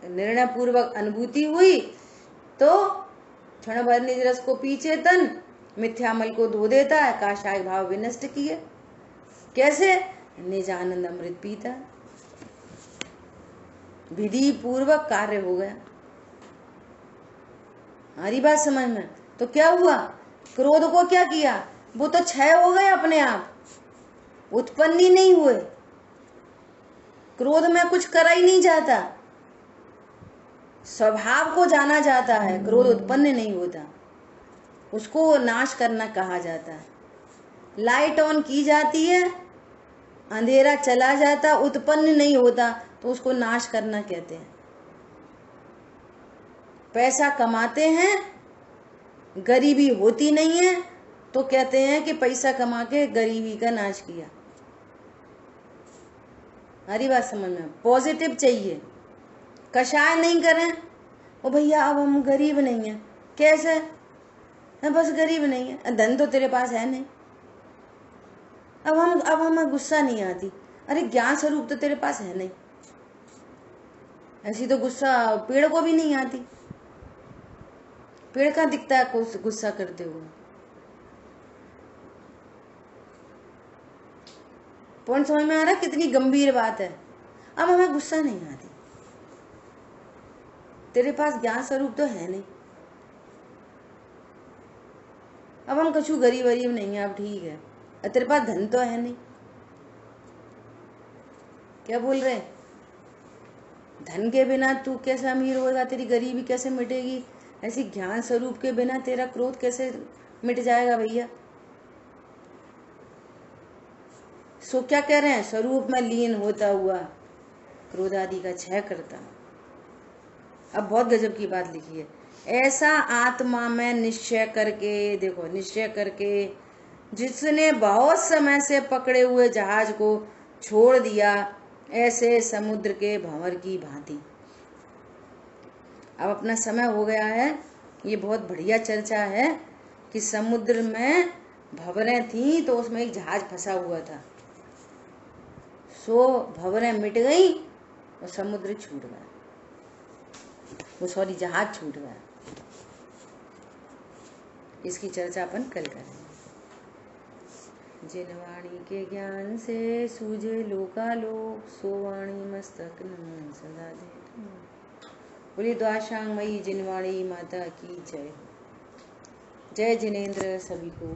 निर्णय पूर्वक अनुभूति हुई तो क्षण भर निज रस को पीछे तन मिथ्यामल को धो देता है, काषाय भाव विनष्ट किए। कैसे? निज आनंद अमृत पीता, विधि पूर्वक कार्य हो गया। हमारी बात समझ में? तो क्या हुआ? क्रोध को क्या किया? वो तो क्षय हो गए अपने आप, उत्पन्न ही नहीं हुए। क्रोध में कुछ करा ही नहीं जाता, स्वभाव को जाना जाता है। क्रोध उत्पन्न नहीं होता, उसको नाश करना कहा जाता है। लाइट ऑन की जाती है, अंधेरा चला जाता, उत्पन्न नहीं होता, तो उसको नाश करना कहते हैं। पैसा कमाते हैं, गरीबी होती नहीं है, तो कहते हैं कि पैसा कमा के गरीबी का नाश किया। हरी बात समझ में? पॉजिटिव चाहिए, कषाय नहीं करें। ओ भैया अब हम गरीब नहीं है, कैसे? बस गरीब नहीं है, धन तो तेरे पास है नहीं। अब हमें गुस्सा नहीं आती, अरे ज्ञान स्वरूप तो तेरे पास है नहीं। ऐसी तो गुस्सा पेड़ को भी नहीं आती। पेड़ कहाँ दिखता है गुस्सा करते हुए? पॉइंट समझ में आ रहा? कितनी गंभीर बात है। अब हमें गुस्सा नहीं आती, तेरे पास ज्ञान स्वरूप तो है नहीं। अब हम कछु गरीब वरीब नहीं है, अब ठीक है, तेरे पास धन तो है नहीं। क्या बोल रहे? धन के बिना तू कैसे अमीर होगा, तेरी गरीबी कैसे मिटेगी? ऐसी ज्ञान स्वरूप के बिना तेरा क्रोध कैसे मिट जाएगा भैया? सो क्या कह रहे हैं? स्वरूप में लीन होता हुआ क्रोध आदि का क्षय करता। अब बहुत गजब की बात लिखी है। ऐसा आत्मा में निश्चय करके, देखो निश्चय करके, जिसने बहुत समय से पकड़े हुए जहाज को छोड़ दिया, ऐसे समुद्र के भंवर की भांति। अब अपना समय हो गया है। ये बहुत बढ़िया चर्चा है कि समुद्र में भंवरें थी तो उसमें एक जहाज फंसा हुआ था। सो भंवरें मिट गई और समुद्र छूट गया, वो सॉरी जहाज छूट गया। इसकी चर्चा अपन कल करेंगे। जिन वाणी के ज्ञान से सूझे लोकालोक, सो वाणी मस्तक नमन सदा दे। बोली द्वाशांगमयी जिनवाणी माता की जय। जय जिनेन्द्र सभी को।